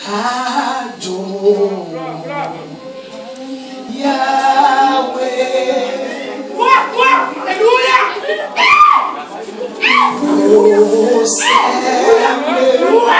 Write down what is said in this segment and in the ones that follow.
adore Yahweh. Alléluia. Oh Seigneur, Alléluia.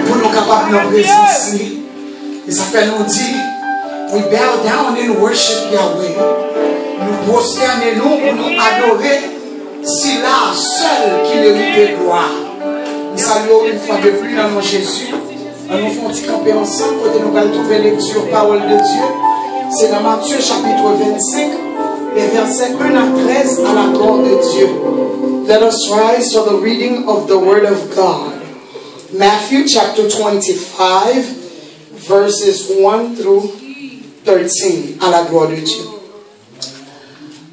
Pour nous capables de résister. Et ça fait nous dire, we bow down and worship Yahweh. Nous prosternons pour nous adorer. C'est là seul qui mérite de gloire. Nous saluons une fois de plus dans mon Jésus. Nous faisons un petit camper ensemble pour nous allons trouver lecture parole de Dieu. C'est dans Matthieu chapitre 25, les versets 1 à 13 à la gloire de Dieu. Let us rise for the reading of the word of God. Matthew chapter 25, verses 1 through 13, à la gloire de Dieu.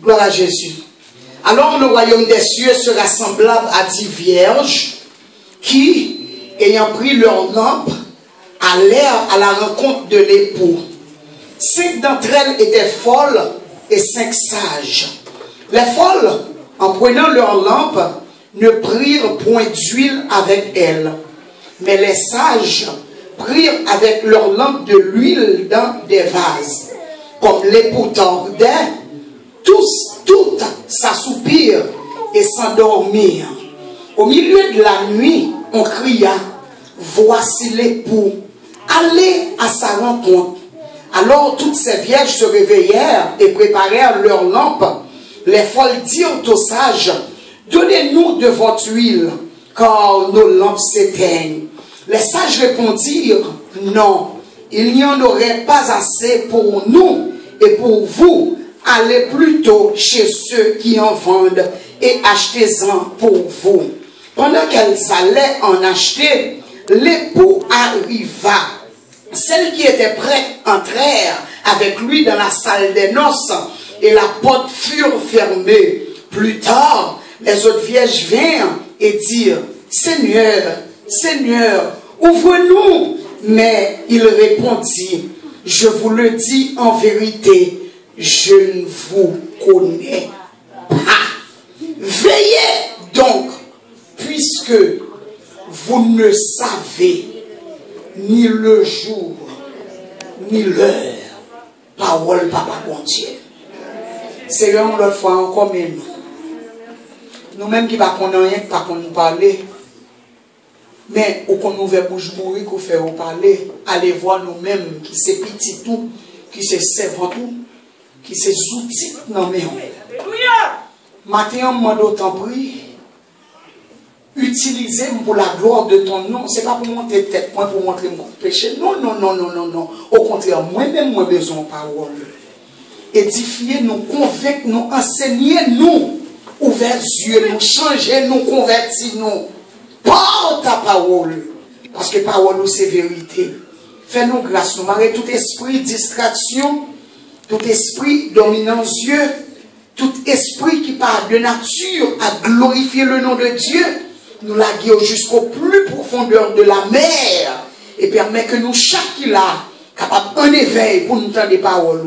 Gloire à Jésus. Alors le royaume des cieux sera semblable à 10 vierges qui, ayant pris leur lampe, allèrent à la rencontre de l'époux. 5 d'entre elles étaient folles et 5 sages. Les folles, en prenant leur lampe, ne prirent point d'huile avec elles. Mais les sages prirent avec leur lampe de l'huile dans des vases. Comme l'époux tardait, toutes s'assoupirent et s'endormirent. Au milieu de la nuit, on cria, voici l'époux, allez à sa rencontre. Alors toutes ces vierges se réveillèrent et préparèrent leurs lampes. Les folles dirent aux sages, donnez-nous de votre huile, car nos lampes s'éteignent. Les sages répondirent, non, il n'y en aurait pas assez pour nous et pour vous. Allez plutôt chez ceux qui en vendent et achetez-en pour vous. Pendant qu'elles allaient en acheter, l'époux arriva. Celles qui étaient prêtes entrèrent avec lui dans la salle des noces et la porte fut fermée. Plus tard, les autres vierges vinrent et dirent, Seigneur, Seigneur, ouvre-nous. Mais il répondit, je vous le dis en vérité, je ne vous connais pas. Veillez donc, puisque vous ne savez ni le jour, ni l'heure. Parole, papa, bon Dieu. C'est là, l'autre fois encore, mais nous. Nous-mêmes qui ne connaissons rien, pas qu'on nous parler. Mais au qu'on ouvre bouche bourrée, qu'on fait parler, allez voir nous-mêmes qui c'est petit tout, qui c'est servant tout, qui c'est outils non mais matin, moi d'autant prie, utilisez pour la gloire de ton nom. C'est pas pour monter tête, point pour montrer mon péché. Non, non, non, non, non, non. Au contraire, moi-même, moi besoin de parole. Édifiez-nous, convaincre-nous, enseignez-nous, ouvrez les yeux, nous changez, nous convertis-nous. Porte ta parole. Parce que parole, c'est vérité. Fais-nous grâce, nous arrêtons tout esprit distraction, tout esprit dominant Dieu, tout esprit qui parle de nature à glorifier le nom de Dieu. Nous la guions jusqu'au plus profondeur de la mer et permet que nous, chaque qui l'a, capable un éveil pour nous entendre des paroles.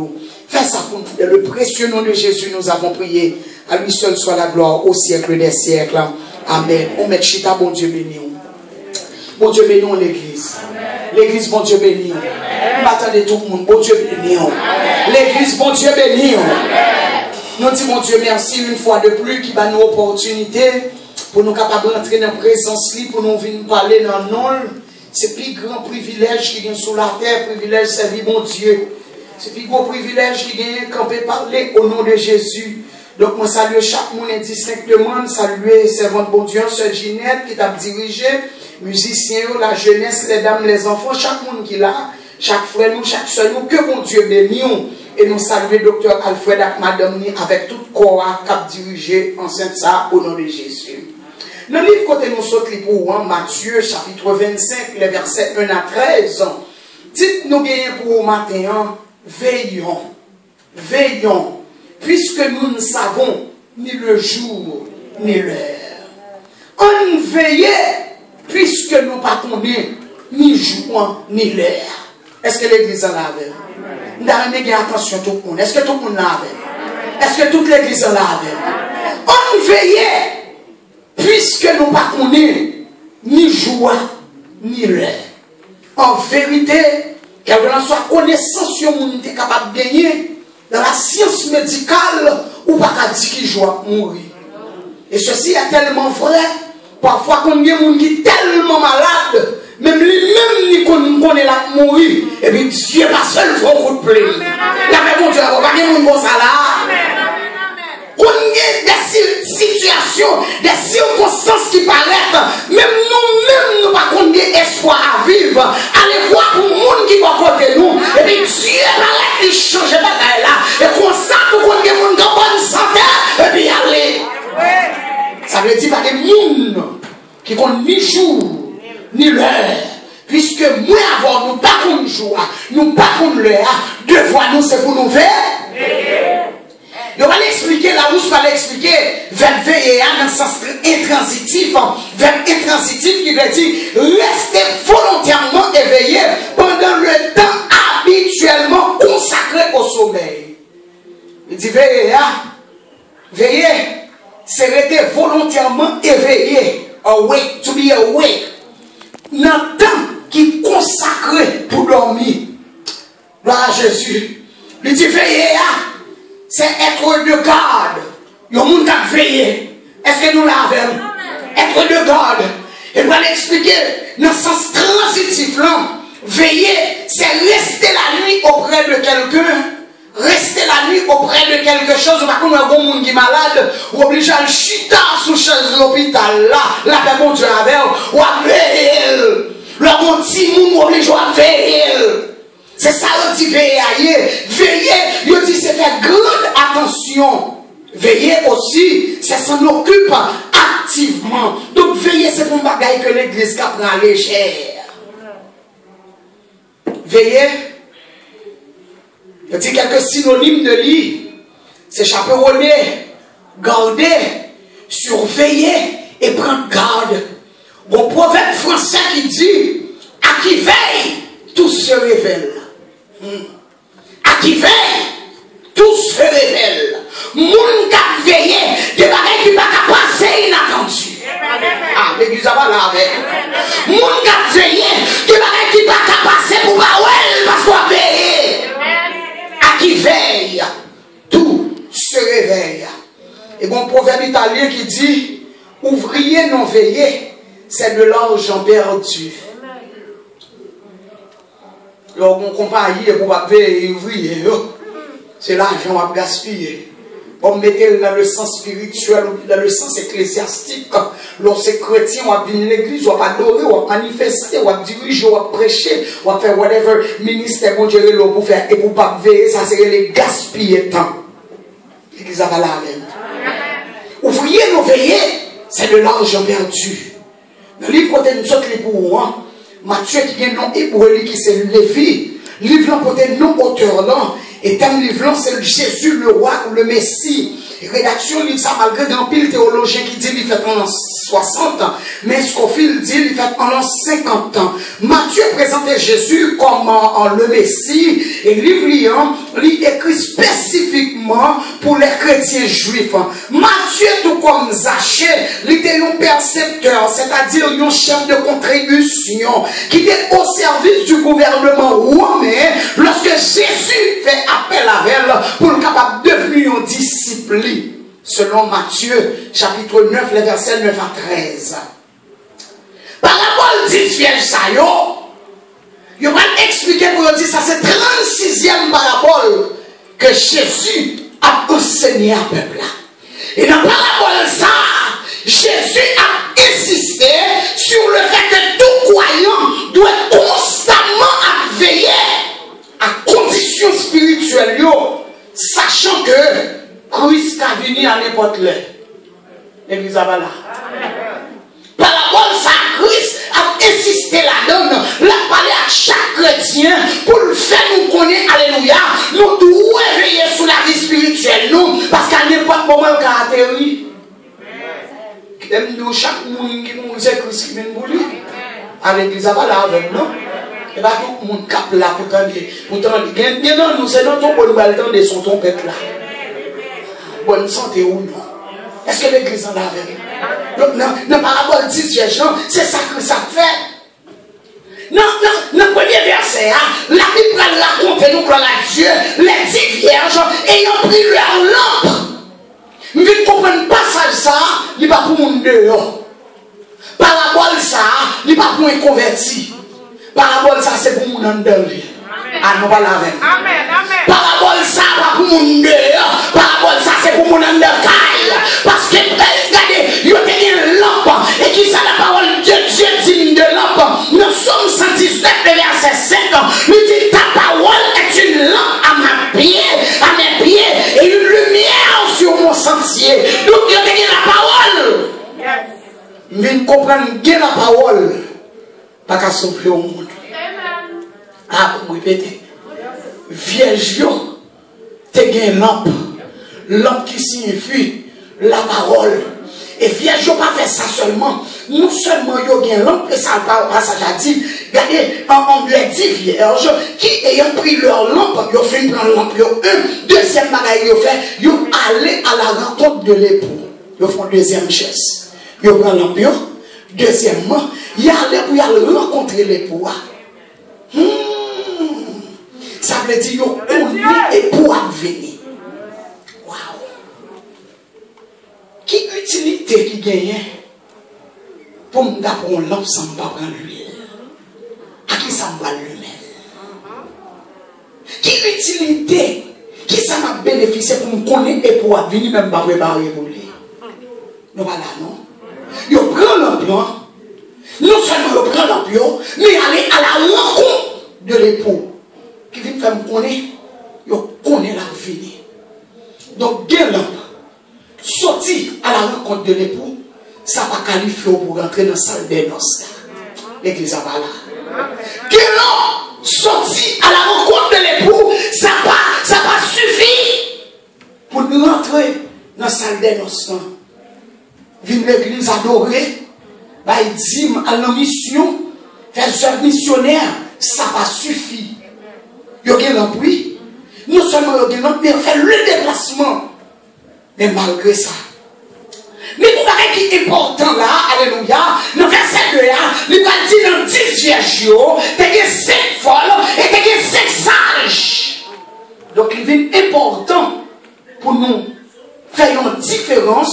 Fais ça pour nous. Dans le précieux nom de Jésus, nous avons prié. À lui seul soit la gloire au siècle des siècles. Amen. On met chita, bon Dieu béni. Bon Dieu béni l'église. L'église, bon Dieu béni. Vous attendez tout le monde. Bon Dieu béni. L'église, bon Dieu béni. Nous disons, bon Dieu, merci une fois de plus qui va nous opportunité pour nous capables d'entrer dans la présence, pour nous venir parler dans le nom. C'est le plus grand privilège qui vient sur la terre, privilège servir bon Dieu. C'est le plus gros privilège qui vient camper parler au nom de Jésus. Donc, moi, salue chaque monde indistinctement, saluer servante bon Dieu, sœur Ginette qui t'a dirigé, musiciens, la jeunesse, les dames, les enfants, chaque monde qui l'a, chaque frère, nous, chaque soeur, nous, que bon Dieu bénisse. Et nous saluons docteur Alfred et madame avec tout corps qui a dirigé enceinte ça au nom de Jésus. Dans le livre côté nous saute pour Matthieu chapitre 25, les versets 1 à 13. Dites-nous bien pour matin, veillons, veillons, puisque nous ne savons ni le jour ni l'heure. On veillait, puisque nous ne partons ni jour ni l'heure. Est-ce que l'église en avait? Attention tout le monde. Est-ce que tout le monde l'avait? Est-ce que toute l'église en avait? On veillait, puisque nous ne partons ni joie ni l'heure. En vérité, quelle que soit connaissance que nous sommes capables de gagner dans la science médicale, ou pas qu'à dire qu'il joue mourir. Et ceci est tellement vrai. Parfois, quand il y a des gens qui sont tellement malades, même lui-même, qu'on connaît la mourir, et puis Dieu pas seul faut vous plaire. La paix bon Dieu, il n'y a pas de monde comme ça là. Qu'on y a des situations, des circonstances qui paraissent, même nous-mêmes, nous pas qu'on ait espoir à vivre. Allez voir pour le monde qui va côté nous, et puis Dieu va changer bagaille là. Et comme ça, pour qu'on ait des gens en bonne santé, et puis allez. Ça veut dire qu'il y a des gens qui n'ont ni jour, ni l'heure. Puisque moi, avant, nous pas qu'on jour, nous pas qu'on l'heure, devoir nous, c'est pour nous faire. Je vais l'expliquer là où je vais l'expliquer. Verbe veiller dans le sens intransitif. Verbe intransitif qui veut dire rester volontairement éveillé pendant le temps habituellement consacré au sommeil. Il dit veiller, veiller, c'est rester volontairement éveillé. Awake, to be awake. Dans le temps qui est consacré pour dormir. Gloire à Jésus. Il dit veiller, c'est être de garde. Il y a un monde qui a veillé. Est-ce que nous l'avons? Être de garde. Et pour l'expliquer, dans le sens transitif, veiller, c'est rester la nuit auprès de quelqu'un. Rester la nuit auprès de quelque chose, par contre, un bon monde qui est malade, ou obligé à chita sous chaise de l'hôpital, là, la paix bon Dieu avec, ou à veiller. Le bon petit monde obligé à veiller. C'est ça, on dit veiller. Veiller, il dit c'est faire grande attention. Veiller aussi, c'est s'en occupe activement. Donc veiller, c'est pour un bagage que l'église prend légère. Veiller. Il y a quelques synonymes de lui. C'est chaperonner, garder, surveiller et prendre garde. Bon proverbe français qui dit, à qui veille, tout se révèle. À qui veille, tout se révèle. Moun qui veille, des bagages qui ne va pas passer inattendu. Ah, l'église va là avec. Moun qui veille, des bagages qui ne va pas passer pour pas parce qu'on veille. À qui veille, tout se réveille. Et bon proverbe italien qui dit, ouvrier non veillé, c'est de l'argent perdu. Lorsqu'on compagnie pour pas veiller ouvrier, c'est l'argent à gaspiller. On mettait dans le sens spirituel, dans le sens ecclésiastique. Lorsque chrétien, on va venir à l'église, on va adorer, on va manifester, on va diriger, on va prêcher, on va faire whatever ministère qu'on dirait pour faire et pour pas veiller, ça serait les gaspiller temps. L'église va là même. Ouvrier non veillé, c'est de l'argent perdu. Dans le livre de nous autres les pour Matthieu qui vient non hébreu qui c'est Lévi, livre côté non auteur là, et thème livre c'est Jésus le roi ou le Messie. Rédaction livre ça malgré grand pile théologien qui dit il fait pendant 60 ans, mais Scofield dit il fait pendant 50 ans. Matthieu présentait Jésus comme le Messie et livre il écrit spécifiquement pour les chrétiens juifs. Matthieu tout comme Zachée, il était un percepteur, c'est-à-dire un chef de contribution qui était au service du gouvernement romain lorsque Jésus fait appel à elle pour le capable de devenir un disciple. Selon Matthieu, chapitre 9, les versets 9 à 13. Parabole 10 vierges ça yo va expliquer pour dire ça, c'est 36e parabole que Jésus a enseigné à peuple. Et dans la parabole ça, Jésus a insisté sur le fait que tout croyant doit constamment veiller à conditions spirituelles, sachant que Christ a venu à n'importe l'heure. L'église va là. Parabole ça, Christ a insisté là-dedans, l'a parlé à chaque chrétien pour le faire nous connaître, alléluia, nous devons réveiller sur la vie spirituelle, nous, parce qu'à n'importe moment, le caractère, chaque monde qui nous dit Christ qui vient pour lui, à l'église va là avec nous. Et bien tout le monde cap là pour t'en dire, bien non, nous, c'est dans ton bon temps de son trompette là. Bonne santé ou non? Est-ce que l'église en a avec? Donc, dans la parabole 10 vierges, c'est ça que ça fait. Non, dans le premier verset, la Bible raconte, nous, gloire à Dieu, les 10 vierges ayant pris leur lampe. Nous ne comprenons pas ça, il n'est pas pour mon dehors. Parabole ça, il n'est pas pour un converti. Parabole ça, c'est pour mon endeuillé. Ah, non, pas la veine. Amen, amen. Parabole ça, pas pour mon dehors. Parabole ça, c'est pour mon endeuillé. Parce que, regardez, il y a une lampe. Et qui ça, la parole de Dieu dit de lampe. Nous sommes 119, verset 5. Nous dit, ta parole est une lampe à mes pieds, et une lumière sur mon sentier. Donc, il y a la parole. Mais nous comprenons bien la parole. Pas qu'à sauver au monde. Ah, pour me répéter. Vierge, tu as une lampe. Lampe qui signifie la parole. Et vierge, pas fait ça seulement. Non seulement il y a une lampe, et ça le passage a dit, regardez, on les dit vierges qui ayant pris leur lampe, ils ont fait prendre lampe, deuxième bagaille, ils ont fait, ils ont allé à la rencontre de l'époux. Ils font deuxième chaise. Ils ont pris lampe, deuxièmement, ils allaient pour y aller rencontrer l'époux. Ça veut dire qu'on est époux à venir. Waouh! Qui utilité qui gagne pour me dire pour un lampe sans pas prendre l'huile? À qui ça va l'huile? Qui utilité qui ça m'a bénéficié pour me connaître et pour venir même pas préparer pour lui? Non, voilà, non. Il prend l'ampion. Non seulement il prend l'ampion, mais aller à la rencontre de l'époux. Qui vient faire me connaître, il connaît la vie. Donc, bien lampe, sorti à la rencontre de l'époux, ça va qualifier pour rentrer dans la salle des noces. L'église va là. Bien lampe, sorti à la rencontre de l'époux, ça va suffire pour nous entrer dans la salle des noces. Vine l'église adorer. Bah, il dit à la mission, faire un missionnaire, ça va suffire. Il y a l'empris. Non seulement il y a l'empris, mais faire le déplacement. Mais malgré ça. Mais pour ce qui est important là, alléluia, dans le verset 2, il va dire dans 10 vierges, il y a 5 folles et il y a 5 sages. Donc il est important pour nous faire une différence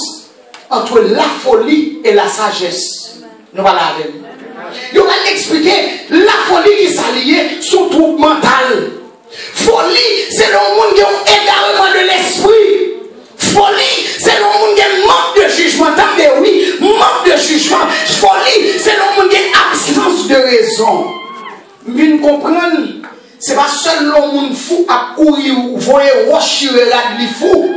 entre la folie et la sagesse. Nous allons la même. Nous allons expliquer la folie qui s'allie son trouble mental. Folie, c'est le monde qui a un égarement de l'esprit. Folie, c'est le monde qui a un manque de jugement. Attendez, oui, manque de jugement. Folie, c'est le monde qui a absence de raison. Vous comprenez? Ce n'est pas seul le monde fou à courir ou voyer rocher là de fou.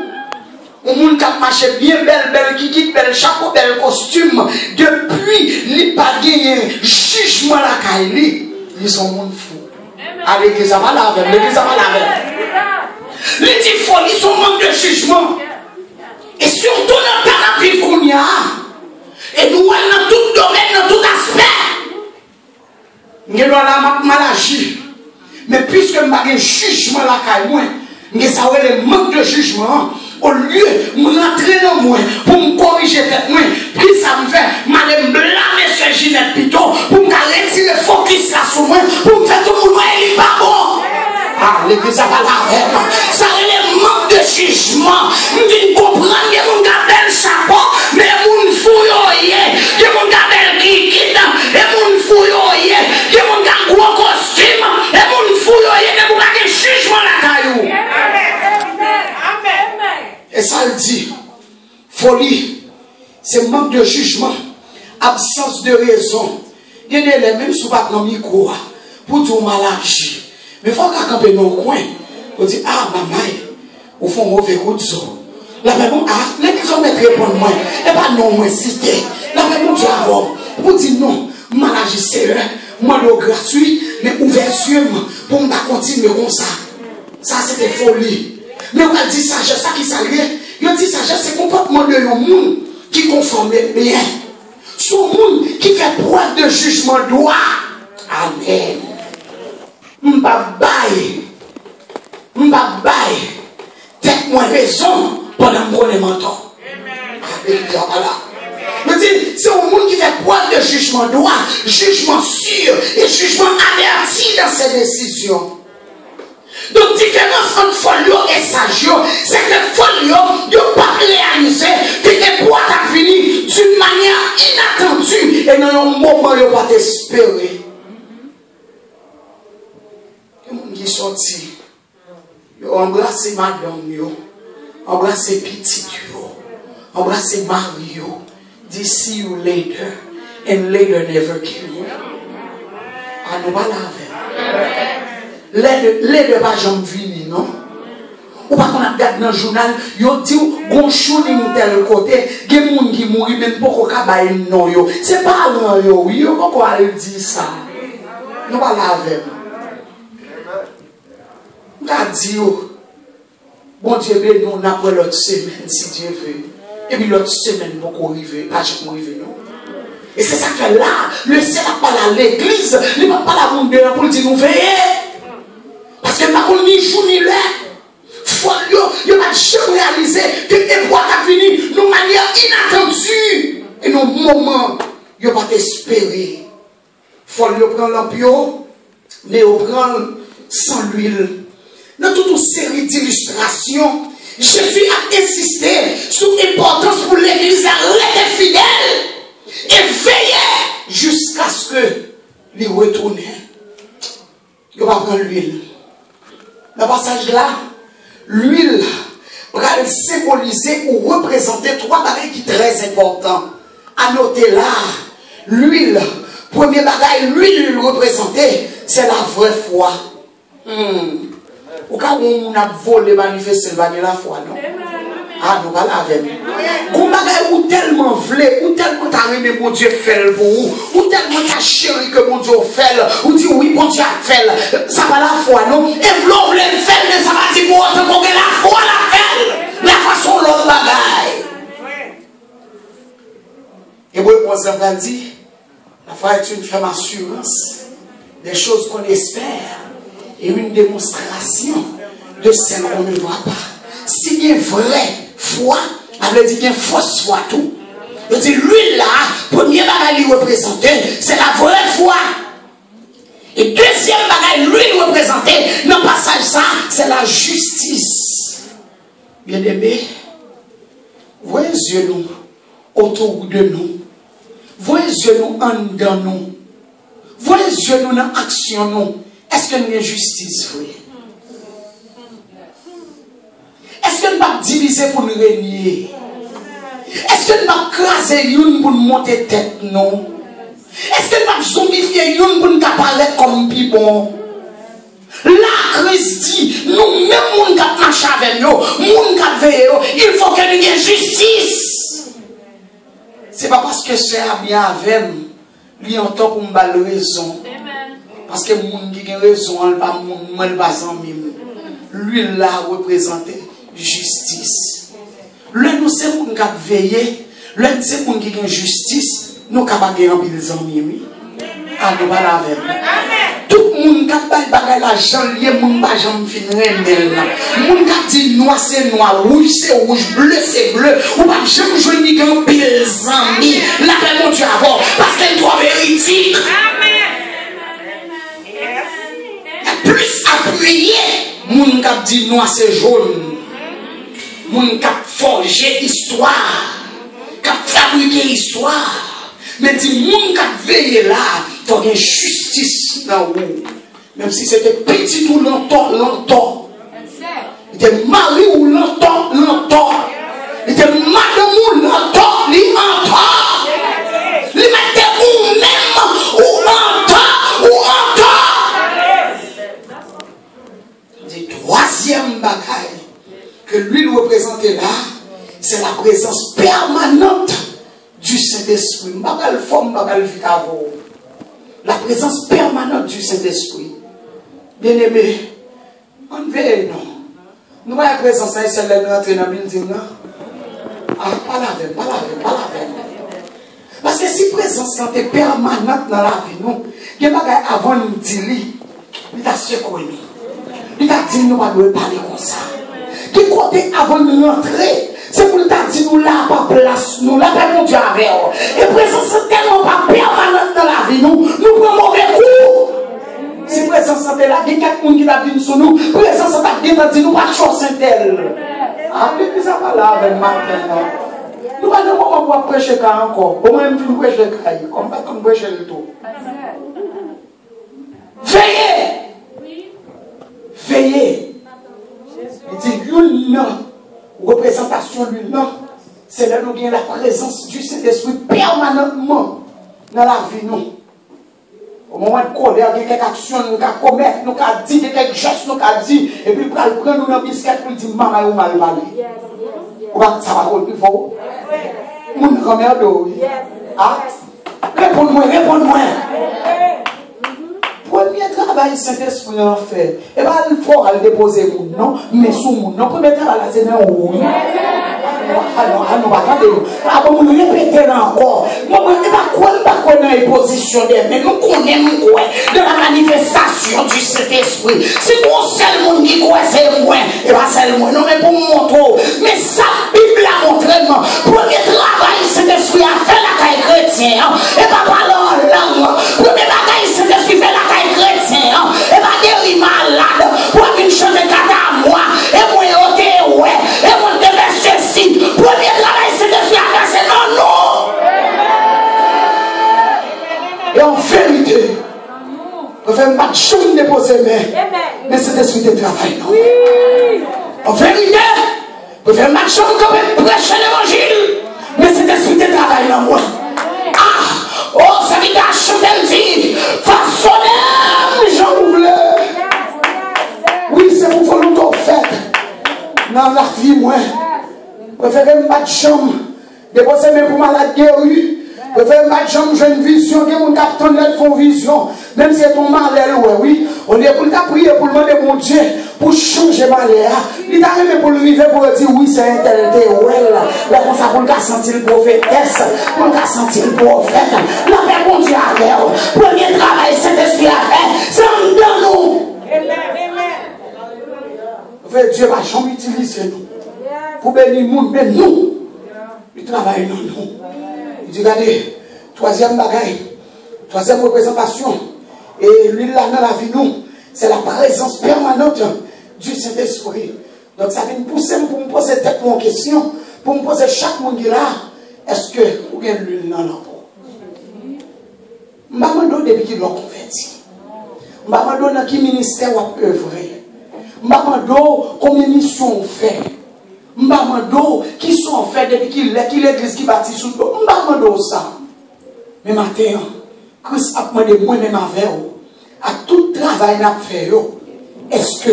Un monde qui a marché bien, belle kiki, bel chapeau, bel costume. Depuis, il n'a pas gagné jugement la caille. Ils sont monde fou. À l'église, ça va laver. L'église, ça va laver. Les dit folie, ils sont manque de jugement. Et surtout dans ta vie qu'on y a. Et nous, dans tout domaine, dans tout aspect. Nous avons la maladie. Mais puisque nous avons un jugement la caille, nous avons le manque de jugement. Au lieu de me rentrer dans moi pour me corriger tête moi, puis ça me fait m'aller blâmer ce Ginette Pito pour me retirer le focus là sur moi, pour me faire tout le monde il n'est pas bon. Ah, l'église a pas la veine. Ça a le manque de jugement. Je viens comprendre que mon gars le chapeau, mais mon fouillé, que mon gars le kikit, et mon fouillé, que mon gars gros costume, et mon fouillé, mais mon gars jugement la caillou. Et ça le dit, folie, c'est manque de jugement, absence de raison. Il y a les mêmes sous pas dans le micro pour dire maladie. Mais il faut qu'on campe dans le coin pour dire, ah maman, au fond, mauvais coup de son. La même, ah, les gens mettent répondre moi, et pas non, moi cité. La même, Dieu avant, pour dire non, maladie c'est vrai, moi le gratuit, mais ouverture pour me continuer comme ça. Ça c'était folie. Mais on a dit sagesse, ça qui s'allie. On dit sagesse, c'est le comportement de l'homme monde qui conforme bien. Son monde qui fait preuve de jugement droit. Amen. M'babaye. Tête-moi raison pendant mon émenton. Amen. Je dis, c'est un monde qui fait preuve de jugement droit, jugement sûr et jugement averti dans ses décisions. Donc, différence entre folio et sagio, c'est que folio, il n'a pas réalisé que les boîtes a fini d'une manière inattendue et dans un moment, il n'a pas espéré. Les gens qui sont sortis, ils ont embrassé madame, ils ont embrassé petit, embrassé Mario, dit see you later, and later never came. Ah, nous pas la les deux pas jamais vini, non? Ou pas qu'on a regardé dans le journal, yo dit gonchou ni tel côté, gen moun qui mouri même pas qu'on kabay non yo. C'est pas non yo, oui, yo pas qu'on aller dire ça. Nous pas laver. On a dit yo. Bon Dieu béni nous après l'autre semaine si Dieu veut. Et puis l'autre semaine pour qu'on arrive, pas jamais arriver non. Et c'est ça que là, le ciel n'a pas à l'église, il n'a pas la monde de la pour dire nous veiller. Parce que par contre, ni jour ni l'heure, il n'a jamais réalisé que les boîtes a fini de manière inattendue. Et nos moments, il n'a pas espéré. Il faut prendre l'empio, mais il prend sans l'huile. Dans toute une série d'illustrations, Jésus a insisté sur l'importance pour l'église à rester fidèle et veiller jusqu'à ce que il retourne. Il va prendre l'huile. Dans le passage là, l'huile va symboliser ou représenter trois bagages qui sont très importants. À noter là, l'huile, premier bagage, l'huile représentée, c'est la vraie foi. Au cas où on a volé, manifesté la foi, non? Ah, nous pas la veine. Qu'on bagaille ou tellement vlé, ou tellement t'as aimé mon Dieu fait pour vous, ou tellement t'as chéri que mon Dieu fait, ou dit oui, mon Dieu a fait, ça va la foi, non? Et vous le faire, mais ça va dire pour autant qu'on ait la foi, la fait, la façon l'autre ça va dire, la foi est une ferme assurance des choses qu'on espère et une démonstration de celles qu'on ne voit pas. Si il y a vraie foi, ça veut dire qu'il y a fausse foi tout. Je dis, lui là, premier bagage lui représenté, c'est la vraie foi. Et deuxième bagage lui représenté, dans le passage ça, c'est la justice. Bien aimé, voyez yeux nous autour de nous. Voyez yeux nous en dedans nous. Voyez yeux nous dans l'action nous. Est-ce que nous avons justice, frère? Est-ce que nous pas diviser pour nous régner? Est-ce que nous pas craser une pour nous monter tête non? Est-ce que nous pas zombifier une pour nous apparaître comme pibon? La crise dit, nous même nous qui marchons avec nous, nous qui veillons, il faut que nous ayons justice. C'est pas parce que c'est bien avec nous, lui en temps pour me battre raison. Parce que moun qui a raison, elle pas moun, elle pas en mime. Lui là représenté justice. Le nous c'est moun qui a veillé, le c'est moun qui a justice, nous capables de remplir les amis. Ah, nous pas la veille. Tout le monde qui a bagay l'argent lié, moun pas jamais finir là. Moun qui a dit noir c'est noir, rouge c'est rouge, bleu c'est bleu, ou pas jamais jouer ni grand pile amis. La paix mon Dieu avant parce qu'elle doit vérifier. Plus appuyé, moun qui a dit noir c'est jaune. Moun qui a forgé histoire, qui a fabriqué histoire. Mais dit moun qui a veillé là, il faut une justice dans vous. Même si c'était petit ou longtemps. Il était mari ou longtemps. Il était madame ou longtemps, il entend. Il mettait ou même ou entend. Le troisième bagaille que lui représentait là, c'est la présence permanente du Saint-Esprit. La présence permanente du Saint-Esprit. Bien-aimé, on veille, non. Nous voyons la présence, c'est là, nous entrons dans le building, non? Ah, pas la veille. Parce que si la présence est permanente dans la vie, nous, il y a avant nous dire, il t'a secoué. Il t'a dit, nous ne pouvons pas parler comme ça. Qui côté avant de rentrer, c'est pour t'a dit, nous là, pas place, nous là, pas mon Dieu avec. Et présence est tellement pas permanente dans la vie, nous prenons mauvais coup. Si présence est là, il y a quelqu'un qui t'a dit sur nous, présence est là, dit nous pas de chose Saint-Elle. Ah, mais ça va là avec maintenant. Nous pas de moment pour prêcher encore. Au moins, nous prêcher comme pas comme prêcher le tout. Veillez. Il dit, une représentation d'une non. C'est là où nous avons la présence du Saint-Esprit permanemment dans la vie. Nous. Au moment de colère, il y a quelques actions nous avons commettre, nous avons dit, quelques gestes nous avons dit, et puis nous allons prendre nos biscuits pour dire, maman, ou mal parlé. Ça va continuer fort. Mon grand-mère d'eau. Ah, réponds-moi. Premier travail, Saint-Esprit en fait. Et bien, il faut aller déposer mon nom, mais sous mon nom. Premier travail, c'est un oui. Alors, attendez. Avant de répéter encore. Moi, je ne sais pas quoi dans les positions mais nous connaissons quoi de la manifestation du Saint-Esprit. Si mon seul monde dit quoi, c'est moi. Et pas seulement. Non, mais pour me montrer. Mais ça, Bible a montré. Premier travail, Saint-Esprit a fait la caille chrétien. Et pas parler en langue. Premier travail, Saint-Esprit fait la caille chrétien. Et pas guérir malade. Pour une chose de kata à moi. Et moi, ôter, ouais. Et moi, de faire ceci. Premier travail, Saint-Esprit a fait, c'est non. Et en vérité, on ne fait pas de choses déposer, mais c'est l'esprit de travail. Non? En vérité, on ne fait pas de choses comme prêcher l'évangile, mais c'est l'esprit de travail. Non? Moi. Ah, oh, ça veut dire chanter le dit, façonnez, j'en voulais. Oui, c'est pour faire longtemps fait. Dans la vie, moi, on ne fait pas de choses déposer, mais pour malade guéri. Je fais ma jambe, j'ai une vision, que mon capitaine font vision. Même si c'est ton mal, oui. On est pour prier pour demander mon Dieu. pour changer ma l'air. Il t'a arrivé pour le vivre pour dire oui, c'est un tel, ouais, là, comme ça, pour le sentir le prophétesse, pour le sentir le prophète. La paix, mon Dieu, avec vous. Premier travail, Saint-Esprit a fait, c'est dans nous. Amen. Dieu va jamais utiliser nous pour bénir le monde, mais nous, il travaille dans nous. Il dit, regardez, troisième bagaille, troisième représentation, et lui là dans la vie, nous, c'est la présence permanente du Saint-Esprit. Donc ça vient me pousser pour me poser tête en question, pour me poser chaque monde qui est là, est-ce que vous avez l'huile dans la peau? Je me demande depuis qu'il l'a converti. Je me demande qui ministère a œuvré. Je me demande combien de missions on fait. Je me demande qui sont faits depuis qu'il l'église qui bâtit sous le dos. Je me demande ça. Mais maintenant, Christ a demandé moi-même avec vous. À tout travail qu'on a fait, est-ce que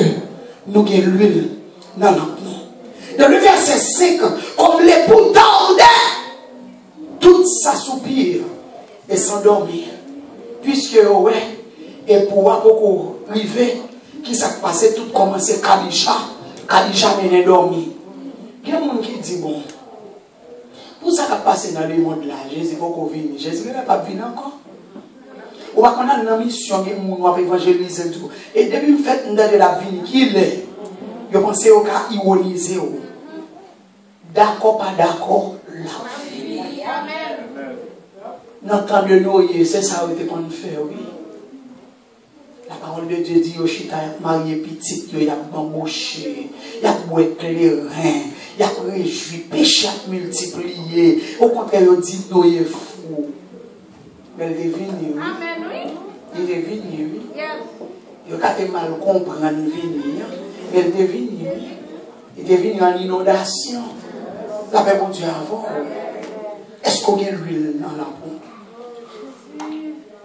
nous avons l'huile dans notre nom? Dans le verset 5, comme l'époux tordait, tout s'assoupir et s'endormir. Puisque, ouais, et pour beaucoup arriver, qui s'est passé, tout commencé Kadisha mène dormir. Il y a des gens qui disent, bon, pour ça qui a passé dans le monde là, Jésus va venir. Jésus n'a pas venir encore. On va connaître une mission qui est évangéliser tout. Et depuis le fait de la vie qu'il est, je pense au cas ironiser. D'accord, pas d'accord, la vie. N'entend de nous, c'est ça qu'on fait, oui. La parole de Dieu dit, Yoshita, il y a marié petit, il y a embauché, il y a éclairé, il y a réjoui, péché a multiplié. Au contraire, il dit, nous, il est fou. Mais il devine, oui. Amen, oui. Il devine, oui. Il a mal comprendre, venir. Mais il devine, oui. Il devine en inondation. La paix, mon Dieu, avant. Est-ce qu'on a l'huile dans la peau?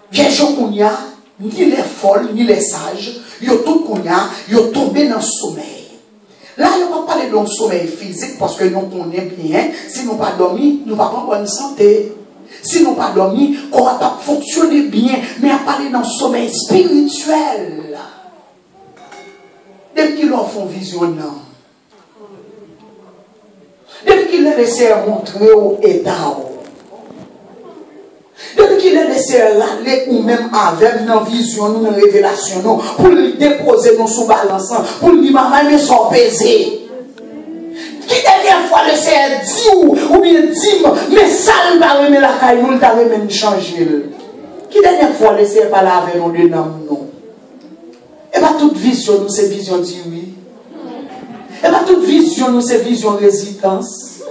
Bien, je qu'on y a, ni les folles, ni les sages, ils ont tout qu'on y a, ils ont tombé dans le sommeil. Là, il ne va pas parler d'un sommeil physique parce que nous connaissons bien. Si nous pas dormi, nous n'avons pas bonne santé. Si nous pas dormi, on va pas fonctionner bien, mais à parler d'un sommeil spirituel. Depuis qu'ils leur font visionnant. Depuis qu'ils les laissent montrer au état. Depuis qu'il les laissé aller ou même avec nos visions, nos révélations, pour lui déposer nos sous-balance, pour lui maman mais sans peser. Qui dernière fois le Seigneur dit ou bien dit, mais ça ne va pas la caille, nous t'avons même changé. Qui dernière fois le Seigneur parle avec nous de nous? Et pas toute vision, nous c'est vision dit oui. Et pas toute vision, nous c'est vision résistance.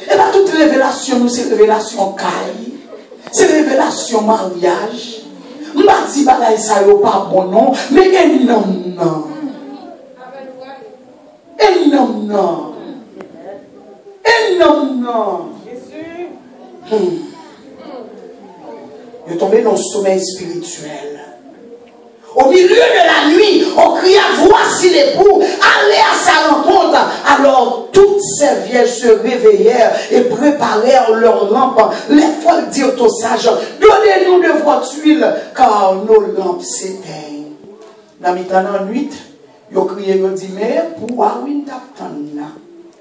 Et pas toute révélation, nous c'est révélation caille. C'est révélation mariage. Je ne dis pas que ça n'est pas bon, non, mais énorme. Énorme. Énorme. Il est tombé dans le sommeil spirituel. Au milieu de la nuit, on cria, voici l'époux, allez à sa rencontre. Alors toutes ces vierges se réveillèrent et préparèrent leurs lampes. Les folles dirent aux sages, donnez-nous de votre huile, car nos lampes s'éteignent. Dans le temps de la nuit, ils ont crié, ils ont dit, mais pour une taptana.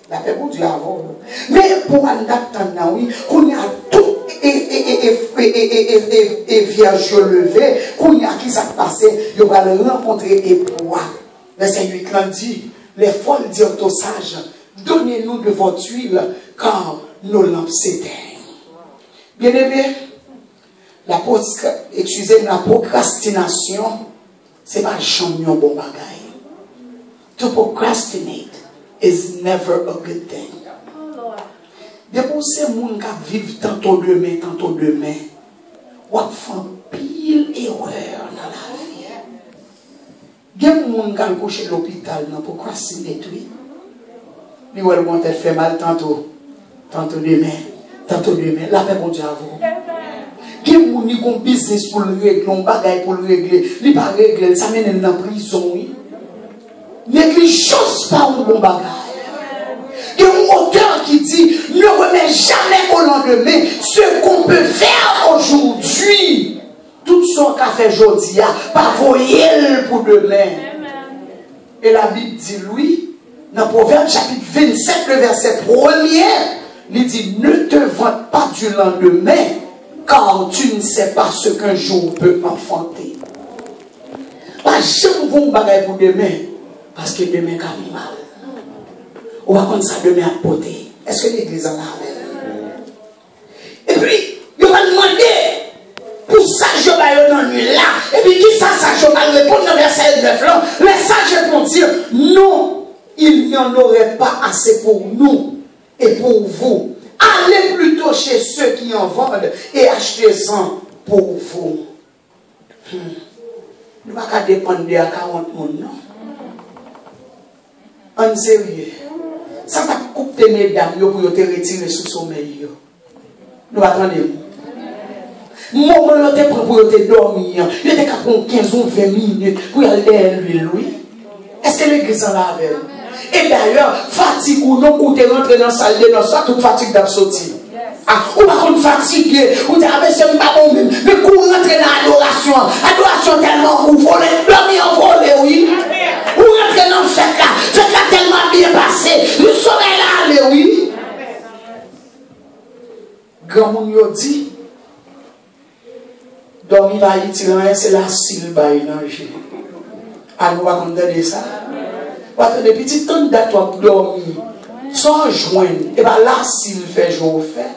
La paix pour Dieu avant. Mais pour un taptana, oui, qu'on y a tout et vierge levée, qu'on y a qui s'est passé, il va le rencontrer et pour. Verset 8 dit, les folles dirent aux sages, donnez-nous de votre huile, car nos lampes s'éteignent. Bien aimé, la procrastination, c'est pas champion bon bagaille. To procrastinate is never a good thing. Depuis ces gens qui vivent tantôt demain, on fait pile erreur dans la vie. Il y a des gens qui ont couché à l'hôpital pour procrastiner. Ils vont faire mal tantôt demain. La paix pour Dieu à vous. Il y a des gens qui ont un business pour le régler, un bagage pour le régler. Ils ne pas régler, ça mène dans la prison. Négligence pas un bon bagage. Il y a un auteur qui dit, ne remets jamais au lendemain ce qu'on peut faire aujourd'hui. Tout ce qu'on a fait aujourd'hui, pas voyer pour demain. Et la Bible dit, lui, dans Proverbe chapitre 27, le verset 1er, il dit, ne te vante pas du lendemain, car tu ne sais pas ce qu'un jour peut enfanter. Pas jamais vous bagaille pour demain, parce que demain quand même mal. On va prendre ça demain à côté. Est-ce que l'église en a? Et puis, il va demander, pour ça je vais dans nuit là. Et puis qui ça je vais répondre dans verset 9 là. Les sages répondirent, non, il n'y en aurait pas assez pour nous et pour vous. Allez plutôt chez ceux qui en vendent et achetez-en pour vous. Nous ne pouvons pas dépendre de 40 personnes, non? En sérieux. Ça va couper mesdames pour te retirer sous sommeil. Nous attendons. Moment où tu prends pour te dormir, tu es capable de 15 ou 20 minutes pour aller lui. Est-ce que l'église en a avec? Et d'ailleurs, fatigue ou non, ou tu rentres dans la salle de noces, toute fatigue d'absortir. Ah, ou pas qu'on fatigué, ou tu as besoin de pas bon même, mais qu'on rentre dans l'adoration. Adoration tellement ou volé, dormir en volé, oui. Ou rentre dans le fête là tellement bien passé, le soleil là, allez, oui. Grand moun yo dit, dormir va y tirer, c'est la cile va y nager. Ah, nous va comprendre ça. Parce que depuis petit temps de toi dormir, sans joindre, et bien là, s'il fait jour fait.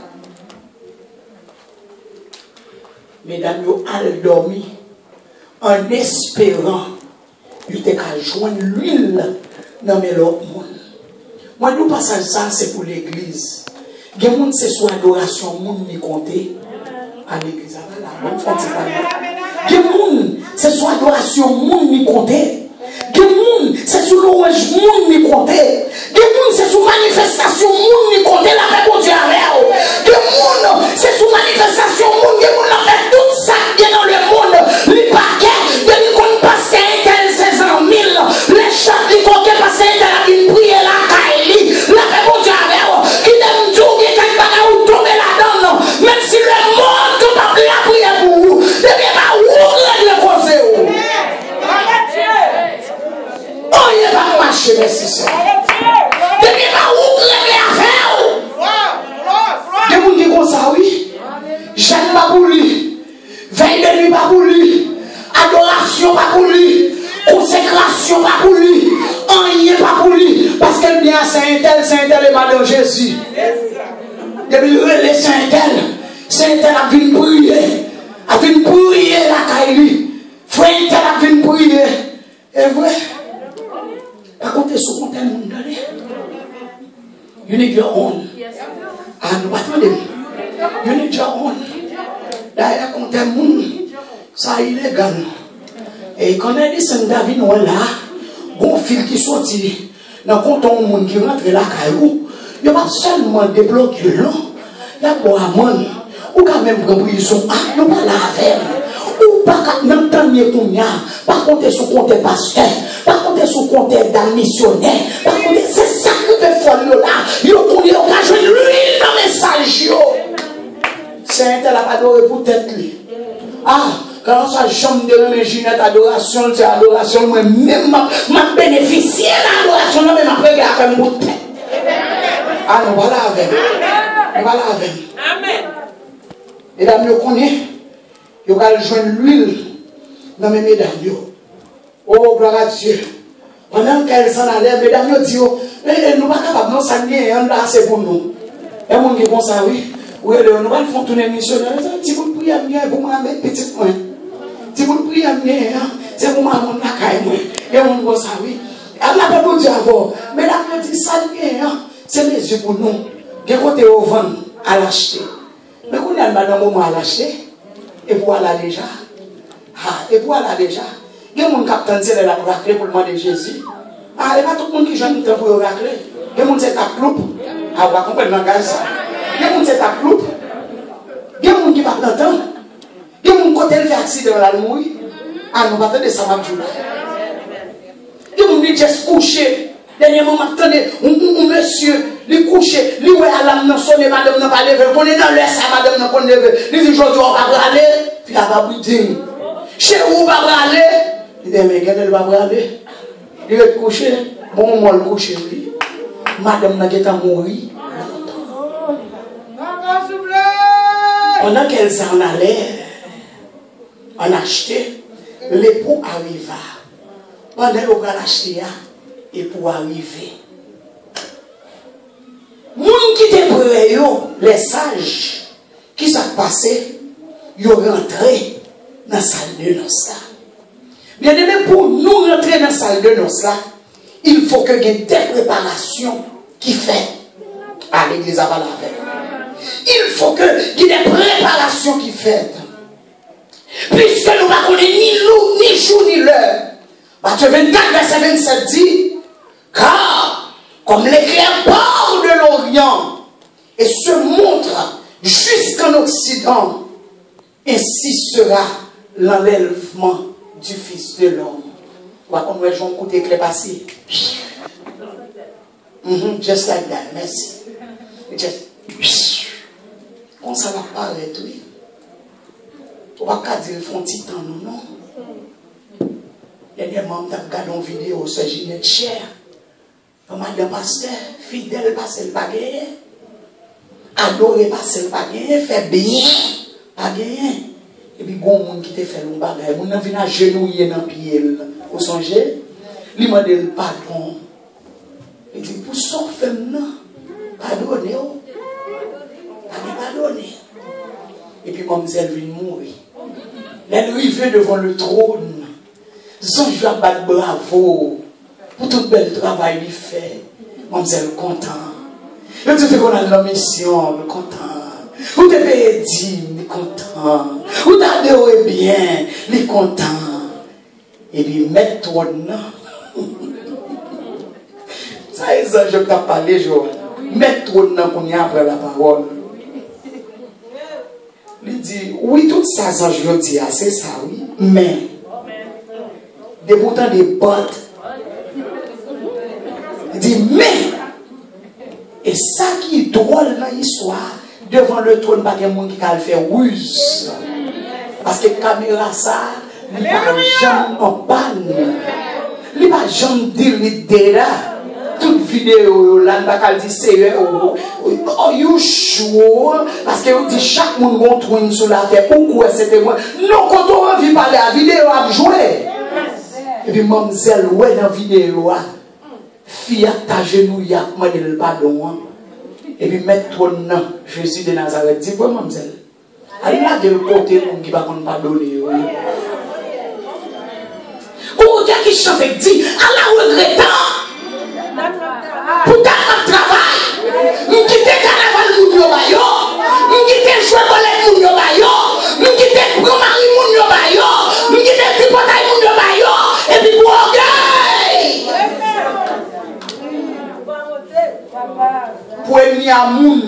Mesdames, vous allez dormir en espérant que vous allez joindre l'huile dans l'autre monde. Moi, nous passons ça, c'est pour l'église. Il y a des gens qui sont adoration, qui comptent à l'église. Il y a des gens qui sont adoration, qui comptent. Il y a des gens c'est sous louange, qui comptent. Il y a des gens c'est sous manifestation, qui comptent. La paix pour Dieu avec eux. Il y a des gens c'est sous manifestation, qui comptent. Fait tout ça qui est dans le monde. Les paquets, de l'icône parce qu'il y a 16 000. Les chats, les coquets parce qu'il y a une prière la caille. La paix pour Dieu avec eux. Qui t'aime tout, qui t'aime pas ou tomber là-dedans. Même si le monde ne peut pas la prière pour vous. Ne vient pas ouvrir le conseil. Oh, il n'est pas marché, merci ça. Ne vient pas ouvrir les affaires. Il y a des gens qui disent ça, oui. Jeanne pas pour lui. Veille de nuit pas pour lui. Adoration pas pour lui. Consécration pas pour lui. Rien pas pour lui. Parce qu'elle vient à Saint-Tel et Madame Jésus. Depuis le Saint-Tel a vu prier. A vu prier la caille. Frère Tel a vu prier. Et vrai. Par contre, ce qu'on t'a demandé. You need your own. Ah, nous attendons. You need your own. D'ailleurs, quand t'es moun, ça est illégal. Et quand on a dit Saint David, nous là, bon fil qui sortit, dans le compte on moun qui rentre là, caillou, il n'y a pas seulement débloqué là, il y a bon amon, ou quand même prendre prison, ah, nous pas la avec, ou pas dans temps mieux qu'on y a, par contre sur compte pasteur, par contre sur compte d'un missionnaire, par contre c'est ça que fait folle là, il qu'on y a joué lui dans message yo. C'est un pas adoré pour tête lui. Ah, quand ça jambe de l'imaginer adoration, c'est adoration, moi-même, m'a bénéficié de l'adoration, mais après, il a fait mon tête. Ah, nous voilà avec. Nous voilà avec. Amen. Et là, nous connaissons, nous allons joindre l'huile dans mes mesdames. Oh, gloire à Dieu. Pendant qu'elles s'en allaient, mesdames, nous disent, nous ne sommes pas capables, non, ça n'est pas assez pour nous. Et mon qui pense ça, oui. Oui, nous allons faire tourner missionnaire. Si vous priez bien, pour moi, petite moi. Si vous priez bien, c'est pour moi, mon caille. Et on voit ça, oui. Allah pas pour dire avant. Mais là, on dit ça, c'est mes yeux pour nous. Bien côté au vent à l'acheter. Mais quand on a un moment à l'acheter, et voilà déjà. Ah, et voilà déjà. Il y a mon capitaine qui est là pour racler pour le monde de Jésus. Ah, il n'y a pas tout le monde qui joue un temps pour racler. Il y a mon qui est à cloupe. Ah, on va comprendre le langage. Il y a mon qui est à cloupe. Il y a mon qui va t'entendre. Il y a mon côté fait accident dans la mouille. Ah, nous va attendre ça, ma journée. Il y a mon qui est couché. Dernièrement, attendez, un monsieur, il couché, il est à l'âme, sonné, madame n'a pas levé. On est dans l'air, ça, madame n'a pas levé. Il dit, aujourd'hui, on va braler. Puis, il va brûler. Chez où on va braler? Il dit, mais, qu'est-ce qu'il va braler? Il est couché, bon, moi, le couché, oui. Madame n'a pas mouru. Pendant qu'elle s'en allait, on achetait, l'époux arriva. Pendant qu'on a acheté, l'époux arrivé. Les gens qui étaient prêts, les sages, qui s'est passé, ils sont rentrés dans la salle de noces. Bien aimé, pour nous rentrer dans la salle de noces, il faut que y ait des préparations qui fait à l'église à Valavel. Il faut que y ait des préparations qui fait. Puisque nous ne connaissons ni jour ni l'heure. Matthieu 24, verset 27 dit, car comme l'éclair part de l'Orient et se montre jusqu'en Occident, ainsi sera l'enlèvement du Fils de l'homme. On va jouer un coup d'éclair passé. Just like that, merci. Just. Comment ça va paraître, oui? On va pas dire font petit temps, non? Il y a des membres qui regardent une vidéo sur Ginette Cher. Madame Pasteur, fidèle passer le baguette. Adorer passer le baguette, faire bien, pas gagner. Et puis, il y a des gens qui te fait le bagage. Ils viennent à genouiller dans le pied. Vous songez? Ils demandent le pardon. Il dit, pour ça, femme, pardonnez. Pardonnez. Et puis, mademoiselle vient mourir. Elle arrive devant le trône. Son joie bat bravo pour tout bel travail qu'il fait. Mademoiselle content. Et tout ce qu'on a de la mission, content. Vous te payez digne, content. Vous t'adorez bien, les content. Et puis, mets-toi non. Ça, je t'ai parlé, Joël. Mets-toi non qu'on y a après la parole. Il dit, oui, tout ça, je veux dire, c'est ça, oui. Mais, des boutons des bottes. Il dit, mais, et ça qui est drôle dans l'histoire, devant le trône, pas de monde qui a fait ruse. Parce que la caméra, ça, il n'y a pas jamais en panne. Il n'y a pas jamais dit là. Toute vidéo, là, il n'y a pas dit c'est oh, you sure? Parce que dit chaque monde montre sur la terre. Pourquoi c'était moi? Non, quand on a vu parler, la vidéo a joué. Et puis, mademoiselle, ouais, dans la vidéo, fille à ta genouille, moi, de le pardon. Et puis, mets-toi non, Jésus de Nazareth. Dis-moi, mademoiselle. Elle a de côté pour qui va pardonner. Ou bien qui chante et dit, Allah regrettant. Pour ta travail, nous quittons carnaval moun yo bayo, nous quittons jouer bolette moun yo bayo, nous quittons promari moun yo bayo, nous quittons tripotaille moun yo bayo, et puis pour orgueil. Pour venir à moun,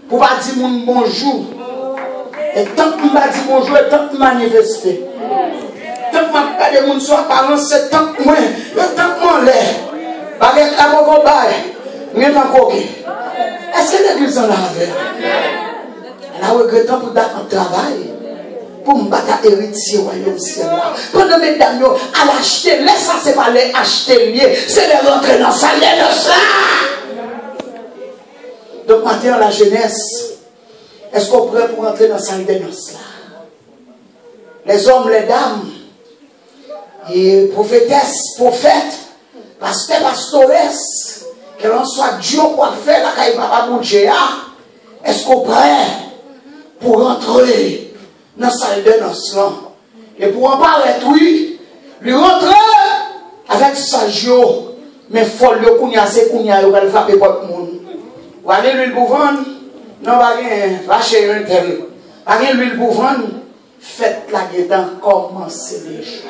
pour pas dire moun bonjour, et tant que nous pas dire bonjour, et tant que nous manifester, tant que nous pas de moun soit apparence, c'est tant que moi, tant que moi l'air. Avec la bonne baille, rien encore. Est-ce que l'église en a fait? Elle a regretté pour d'aller en travail, pour me battre héritier au royaume ciel. Pendant mes dames, elle a acheté, laisse ça, c'est pas les acheter liés, c'est les rentrer dans la salle de noces là. Donc maintenant, la jeunesse, est-ce qu'on est prêt pour rentrer dans la salle de noces là? Les hommes, les dames, et prophétesses, prophètes, pasteur, pastoresse, que l'on soit Dieu pour faire la caille papa bouger, est-ce qu'on est prêt pour rentrer dans la salle de noces là? Et pour en parler, oui, lui rentrer avec sa joie, mais folle, le kounia, c'est kounia, il va le frapper pour tout le monde. Vous allez l'huile pour vendre? Non, pas rien, va chez un tel. Pas rien l'huile pour vendre? Faites la guédant, commencez déjà.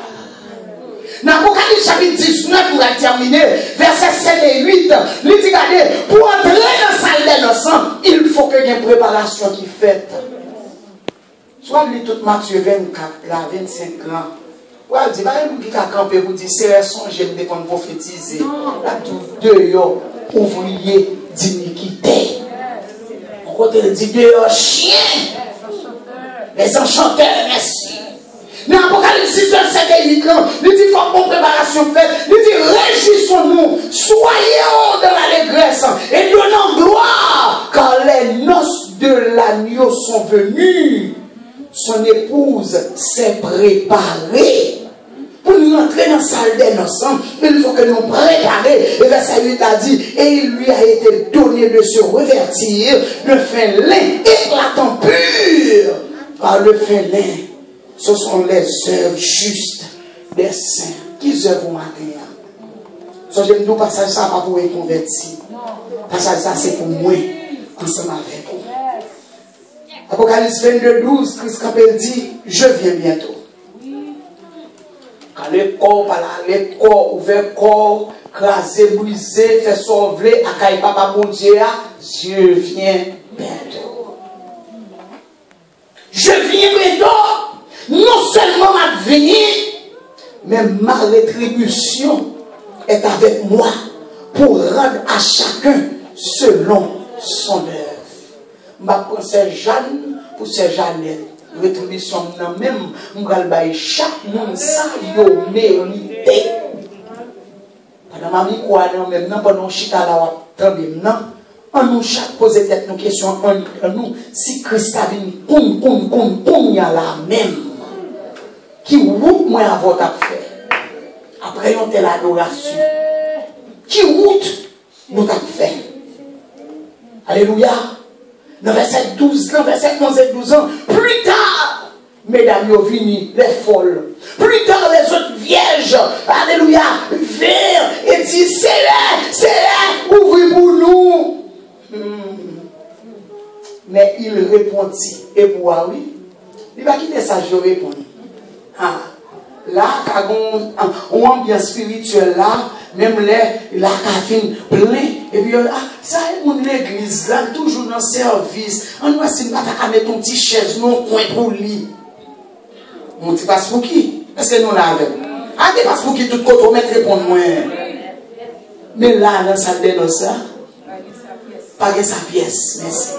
Dans l'Apocalypse chapitre 19, pour la terminer, verset 7 et 8, il dit, regardez, pour entrer dans la salle des noces, il faut qu'il y ait une préparation qui est faite. Soit lui tout Matthieu 24, là, 25 ans. Ouais, il dit, il dit, quand vous dites, c'est son j'aime de qu'on prophétise. Là, deux ouvriers d'iniquité. On côté dit, deux chiens. Les enchanteurs, merci. Dans l'Apocalypse 6, verset 8, il dit faut qu'on préparation faite. Il dit réjouissons-nous, soyons dans l'allégresse et donnons gloire, car les noces de l'agneau sont venues. Son épouse s'est préparée. Pour nous entrer dans la salle des noces, il faut que nous préparions. Et verset 8 a dit, et il lui a été donné de se revêtir de fin lin éclatant pur. Par le fin lin, ce sont les œuvres justes des saints. Qui œuvrent au matin? So, je me dis, passage ça pas pour les convertir. Passage ça c'est pour moi, ensemble avec vous. Apocalypse 22, 12, Christ Campbell dit, je viens bientôt. Quand le corps par là, le corps ouvert, corps crasé, brisé, fait sauver, à Kaï Papa mon Dieu, je viens bientôt. Je viens bientôt, non seulement ma venue, mais ma rétribution est avec moi pour rendre à chacun selon son œuvre. Ma pensée Jeanne pour ces Jeannette. Rétribution non même m'gal bailler chaque monde ça yo mérité. Madame ami quoi non même non pendant chita là attendez non on nous chaque poser tête nos questions en nous si Christ a venu y a la même qui route moi à votre affaire après on telle adoration qui route nous t'a fait. Alléluia. Dans verset 12, dans verset 11 et 12 ans, plus tard, mesdames, vous venez, les folles. Plus tard, les autres vierges, alléluia, vinrent et disent, c'est là, ouvrez pour nous. Mais il répondit, et pour oui, il va quitter ça, je réponds. Ah. Là, quand on ambiance spirituelle là, même la cafine plein, et puis ça est mon l'église là, toujours dans le service. On va se mettre ton petit chaise, non coin pour lui. Mon petit passe pour qui? Est-ce que nous l'avons? Ah, tu passes pour qui tout côté, on met répondre moi. Mais là, dans sa salle de ça, pas de sa pièce, merci.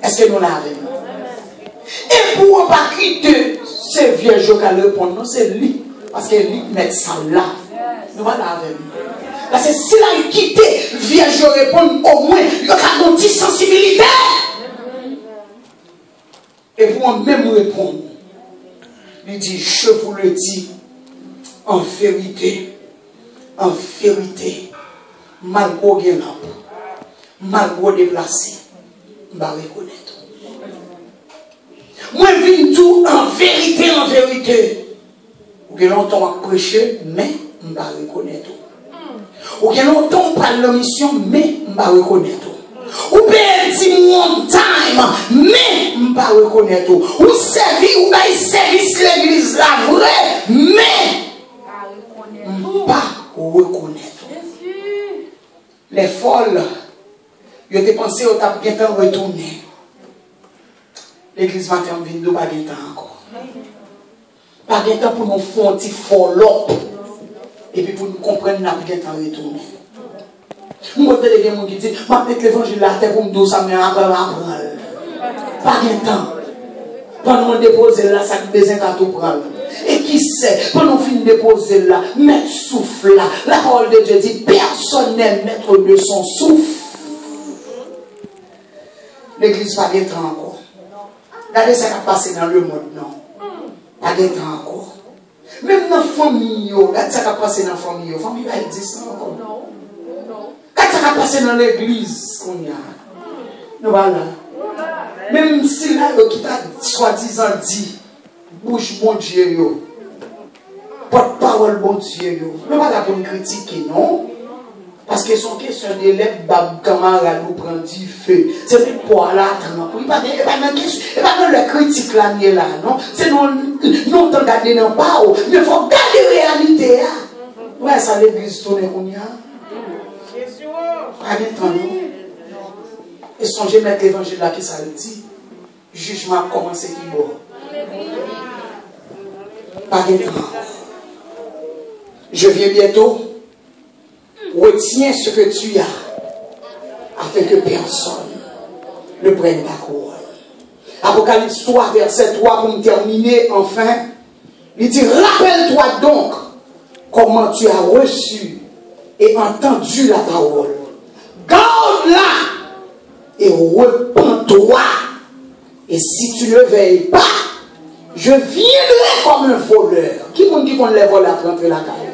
Est-ce que nous l'avons? Et pour ne pas quitter ces vieux jours qui répondent, non, c'est lui. Parce que lui met ça là. Nous voilà avec lui. Parce que s'il a quitté, vieux jours répondent au moins, il y a une petite sensibilité. Et pour même répondre, il dit, je vous le dis, en vérité, malgré malgré déplacé, je vais reconnaître. Moi, je vis tout en vérité. Ou que longtemps à prêcher, mais je ne vais pas reconnaître. Ou que longtemps on parle de mission, mais je ne vais pas reconnaître. Ou bien dit one time, mais je ne vais pas reconnaître. Ou servir, ou bien service l'église la vraie, mais je ne vais pas reconnaître. Les folles, ils ont pensé au tape bien temps retourner. L'église matin vient de pas de temps encore. Pas de temps pour nous faire un petit follow-up. Et puis pour nous comprendre, nous avons pas de temps retourner. Nous avons des gens qui disent, je vais mettre l'évangile là, pour me dire ça, mais après, pas de temps. Pendant nous déposer là, ça besoin qu'à tout prendre. Et qui sait, pendant nous finir de déposer là, mettre souffle là. La parole de Dieu dit, personne n'est maître de son souffle. L'église pas de temps encore. Regardez ce qui a passé dans le monde, non. Pas de temps encore. Même dans la famille, regardez ce qui a passé dans la famille. La famille va exister encore. Regardez ce qui a passé dans l'église. Nous voilà. Même si là, qui t'a soi-disant dit, bouche bon Dieu, porte-parole bon Dieu, nous pas là pour nous critiquer, non. Parce que son question de l'élève, camarade nous prend du feu. C'est pour là, il pas dans la critique là, non. C'est non t'en garder dans pas, mais il faut garder la réalité. Ouais, ça l'église tourne comme ça. Pas de temps, non. Et songez mettre l'évangile là qui ça le dit. Jugement a commencé qui bon. Pas de temps. Je viens bientôt. Retiens ce que tu as, afin que personne ne prenne ta couronne. Apocalypse 3, verset 3, pour me terminer, enfin, Il dit, rappelle-toi donc comment tu as reçu et entendu la parole. Garde-la et repens-toi. Et si tu ne veilles pas, je viendrai comme un voleur. Qui m'a dit qu'on les vole à rentrer la caille?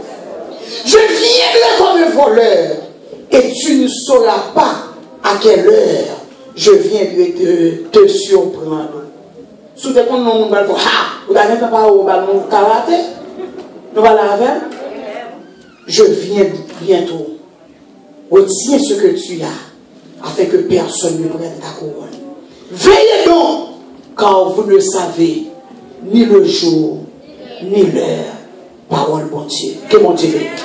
Je viendrai comme un voleur et tu ne sauras pas à quelle heure je viendrai te surprendre. Sous tes comptes, nous allons dire, vous n'avez pas au ballon karaté? Nous allons la faire. Je viens bientôt. Retiens ce que tu as, afin que personne ne prenne ta couronne. Veillez donc, car vous ne savez ni le jour, ni l'heure. Parole, bon Dieu. Que mon Dieu bénisse.